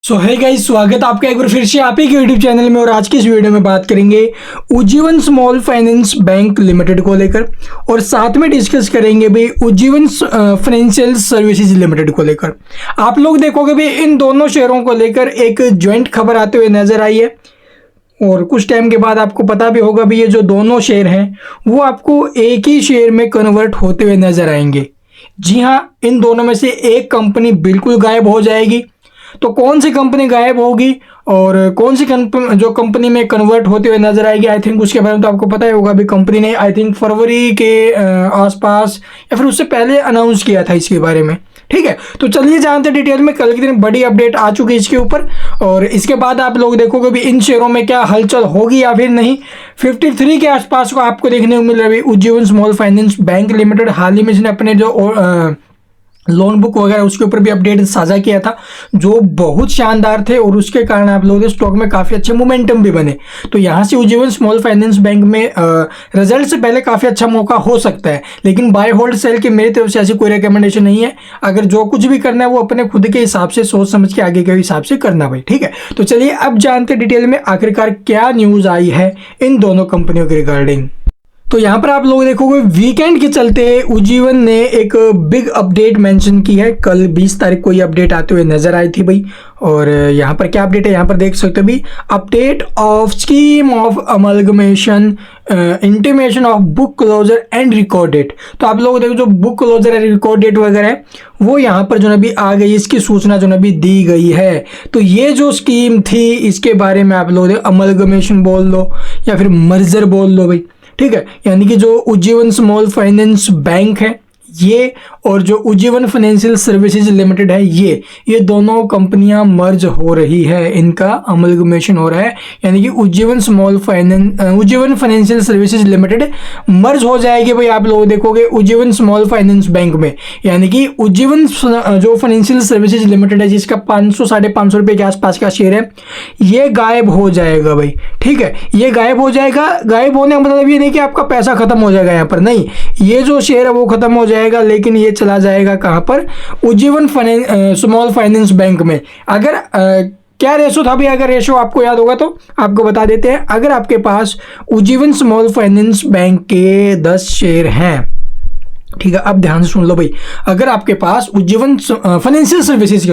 सो है गाइस, स्वागत आपका एक बार फिर से आप ही के यूट्यूब चैनल में। और आज की इस वीडियो में बात करेंगे Ujjivan small finance bank limited को लेकर, और साथ में डिस्कस करेंगे भी उज्जीवन फाइनेंशियल सर्विसेज लिमिटेड को लेकर। आप लोग देखोगे भी इन दोनों शेयरों को लेकर एक ज्वाइंट खबर आते हुए नजर आई है, और कुछ टाइम के बाद आपको पता भी होगा भी ये जो दोनों शेयर हैं वो आपको एक ही शेयर में कन्वर्ट होते हुए नजर आएंगे। जी हाँ, इन दोनों में से एक कंपनी बिल्कुल गायब हो जाएगी। तो कौन सी कंपनी गायब होगी और कौन सी जो कंपनी में कन्वर्ट होते हुए नजर आएगी, आई थिंक उसके बारे में तो आपको पता ही होगा। भी कंपनी ने आई थिंक फरवरी के आसपास या फिर उससे पहले अनाउंस किया था इसके बारे में। ठीक है, तो चलिए जानते हैं डिटेल में। कल के दिन बड़ी अपडेट आ चुकी है इसके ऊपर, और इसके बाद आप लोग देखोगे भी इन शेयरों में क्या हलचल होगी या फिर नहीं। 53 के आसपास को आपको देखने को मिल रहा है Ujjivan small finance bank limited. हाल ही में इसने अपने जो लोन बुक वगैरह उसके ऊपर भी अपडेट साझा किया था, जो बहुत शानदार थे, और उसके कारण आप लोगों के स्टॉक में काफ़ी अच्छे मोमेंटम भी बने। तो यहाँ से उज्जीवन स्मॉल फाइनेंस बैंक में रिजल्ट से पहले काफ़ी अच्छा मौका हो सकता है, लेकिन बाय होल्ड सेल की मेरी तरफ से ऐसी कोई रिकमेंडेशन नहीं है। अगर जो कुछ भी करना है वो अपने खुद के हिसाब से सोच समझ के आगे के हिसाब से करना भाई। ठीक है, तो चलिए अब जानते डिटेल में आखिरकार क्या न्यूज़ आई है इन दोनों कंपनियों के रिगार्डिंग। तो यहाँ पर आप लोग देखोगे वीकेंड के चलते उज्जीवन ने एक बिग अपडेट मेंशन की है। कल 20 तारीख को ये अपडेट आते हुए नजर आई थी भाई। और यहाँ पर क्या अपडेट है, यहाँ पर देख सकते हो भी update of scheme of amalgamation intimation of book closure and record date. तो आप लोग देखो जो book closure and record date वगैरह है वो यहाँ पर जो नबी आ गई, इसकी सूचना जो नबी दी गई है। तो ये जो स्कीम थी इसके बारे में आप लोग अमलगमेशन बोल लो या फिर मर्जर बोल लो भाई। ठीक है, यानी कि जो उज्जीवन स्मॉल फाइनेंस बैंक है ये और जो उज्जीवन फाइनेंशियल सर्विसेज लिमिटेड है ये दोनों कंपनियां मर्ज हो रही है, इनका अमलगमेशन हो रहा है। यानी कि उज्जीवन फाइनेंशियल सर्विसेज लिमिटेड मर्ज हो जाएगी भाई। आप लोग देखोगे उज्जीवन स्मॉल फाइनेंस बैंक में, यानी कि उज्जीवन जो फाइनेंशियल सर्विसेज लिमिटेड है जिसका 500-550 रुपये के आसपास का शेयर है, ये गायब हो जाएगा भाई। ठीक है, ये गायब हो जाएगा। गायब होने का मतलब ये नहीं कि आपका पैसा खत्म हो जाएगा यहाँ पर, नहीं, ये जो शेयर है वो खत्म हो जाएगा, लेकिन ये चला जाएगा कहाँ पर, उज्जीवन स्मॉल फाइनेंस बैंक में। अगर क्या रेशो था भी, अगर रेशो आपको याद होगा तो आपको बता देते हैं। अगर आपके पास उज्जीवन स्मॉल फाइनेंस बैंक के 10 शेयर हैं, ठीक है, अब ध्यान से सुन लो भाई। अगर आपके पास उज्जीवन फाइनेंशियल सर्विसेज के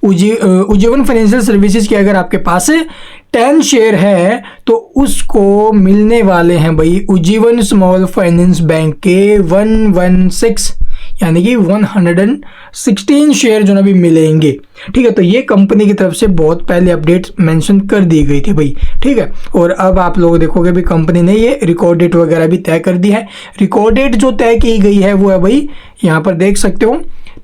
उज्जीवन फाइनेंशियल सर्विसेज के अगर आपके पास 10 शेयर है तो उसको मिलने वाले हैं भाई उज्जीवन स्मॉल फाइनेंस बैंक के 116 यानी कि 116 शेयर जो ना भी मिलेंगे। ठीक है, तो ये कंपनी की तरफ से बहुत पहले अपडेट मेंशन कर दी गई थी भाई। ठीक है, और अब आप लोग देखोगे भी कंपनी ने ये रिकॉर्ड डेट वगैरह भी तय कर दी है। रिकॉर्ड डेट जो तय की गई है वो है भाई, यहाँ पर देख सकते हो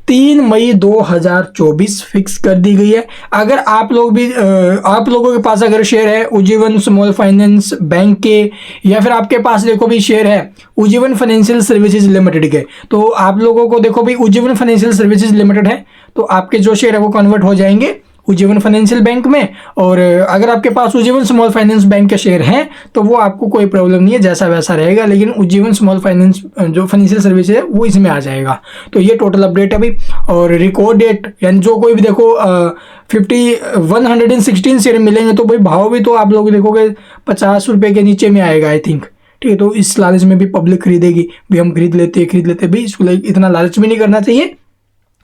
3 मई 2024 फिक्स कर दी गई है। अगर आप लोग भी आप लोगों के पास अगर शेयर है उज्जीवन स्मॉल फाइनेंस बैंक के, या फिर आपके पास देखो भी शेयर है उज्जीवन फाइनेंशियल सर्विसेज लिमिटेड के, तो आप लोगों को देखो भी उज्जीवन फाइनेंशियल सर्विसेज लिमिटेड है तो आपके जो शेयर है वो कन्वर्ट हो जाएंगे उज्जीवन फाइनेंशियल बैंक में। और अगर आपके पास उज्जीवन स्मॉल फाइनेंस बैंक के शेयर हैं तो वो आपको कोई प्रॉब्लम नहीं है, जैसा वैसा रहेगा, लेकिन उज्जीवन स्मॉल फाइनेंस जो फाइनेंशियल सर्विसेज है वो इसमें आ जाएगा। तो ये टोटल अपडेट है भाई। और रिकॉर्ड डेट यानी जो कोई भी देखो 116 शेयर मिलेंगे तो भाई भाव भी तो आप लोग देखोगे 50 रुपये के नीचे में आएगा आई थिंक। ठीक है, तो इस लालच में भी पब्लिक खरीदेगी भी, हम खरीद लेते भाई। इसको इतना लालच भी नहीं करना चाहिए,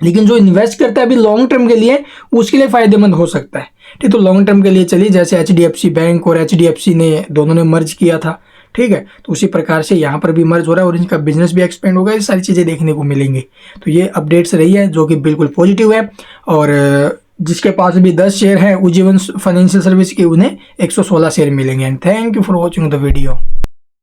लेकिन जो इन्वेस्ट करता है अभी लॉन्ग टर्म के लिए उसके लिए फायदेमंद हो सकता है। ठीक, तो लॉन्ग टर्म के लिए चलिए, जैसे HDFC बैंक और HDFC ने दोनों ने मर्ज किया था। ठीक है, तो उसी प्रकार से यहाँ पर भी मर्ज हो रहा है और इनका बिजनेस भी एक्सपेंड होगा, ये सारी चीज़ें देखने को मिलेंगी। तो ये अपडेट्स रही है जो कि बिल्कुल पॉजिटिव है। और जिसके पास भी 10 शेयर हैं उज्जीवन फाइनेंशियल सर्विस के, उन्हें 116 शेयर मिलेंगे। And thank you for watching the video.